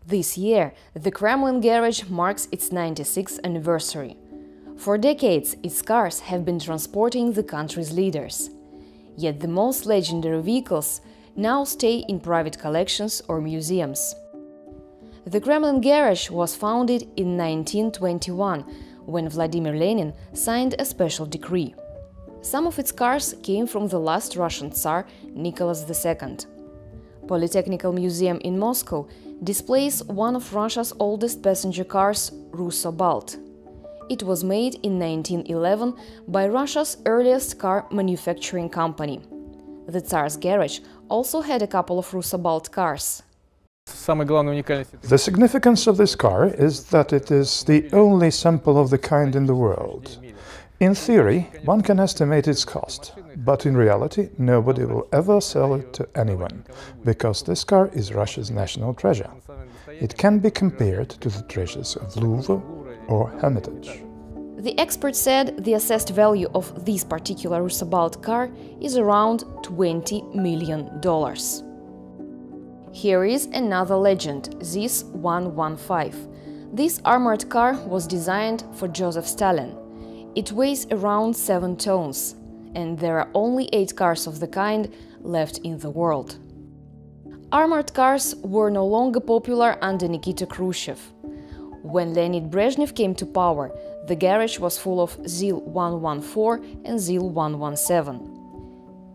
This year, the Kremlin garage marks its 96th anniversary. For decades, its cars have been transporting the country's leaders. Yet the most legendary vehicles now stay in private collections or museums. The Kremlin garage was founded in 1921, when Vladimir Lenin signed a special decree. Some of its cars came from the last Russian Tsar Nicholas II. Polytechnical Museum in Moscow displays one of Russia's oldest passenger cars, Russo-Balt. It was made in 1911 by Russia's earliest car manufacturing company. The Tsar's garage also had a couple of Russo-Balt cars. The significance of this car is that it is the only sample of the kind in the world. In theory, one can estimate its cost, but in reality nobody will ever sell it to anyone, because this car is Russia's national treasure. It can be compared to the treasures of Louvre or Hermitage. The expert said the assessed value of this particular Russo-Balt car is around $20 million. Here is another legend, ZIS-115. This armored car was designed for Joseph Stalin. It weighs around 7 tons, and there are only 8 cars of the kind left in the world. Armored cars were no longer popular under Nikita Khrushchev. When Leonid Brezhnev came to power, the garage was full of ZIL-114 and ZIL-117.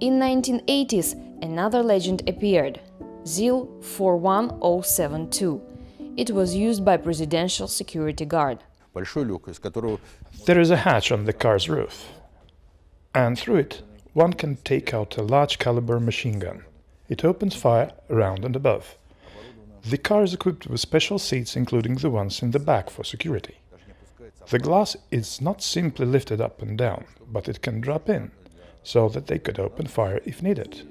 In 1980s, another legend appeared, ZIL-41072. It was used by Presidential Security Guard. There is a hatch on the car's roof, and through it one can take out a large caliber machine gun. It opens fire around and above. The car is equipped with special seats, including the ones in the back for security. The glass is not simply lifted up and down, but it can drop in, so that they could open fire if needed.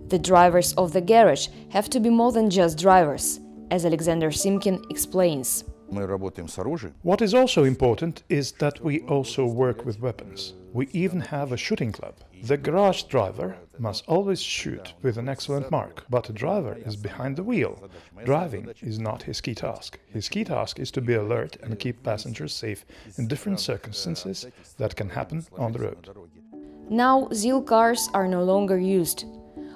The drivers of the garage have to be more than just drivers, as Alexander Simkin explains. What is also important is that we also work with weapons. We even have a shooting club. The garage driver must always shoot with an excellent mark, but the driver is behind the wheel. Driving is not his key task. His key task is to be alert and keep passengers safe in different circumstances that can happen on the road. Now ZIL cars are no longer used.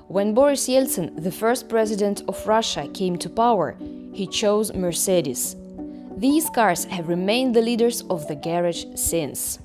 When Boris Yeltin, the first president of Russia, came to power, he chose Mercedes. These cars have remained the leaders of the garage since.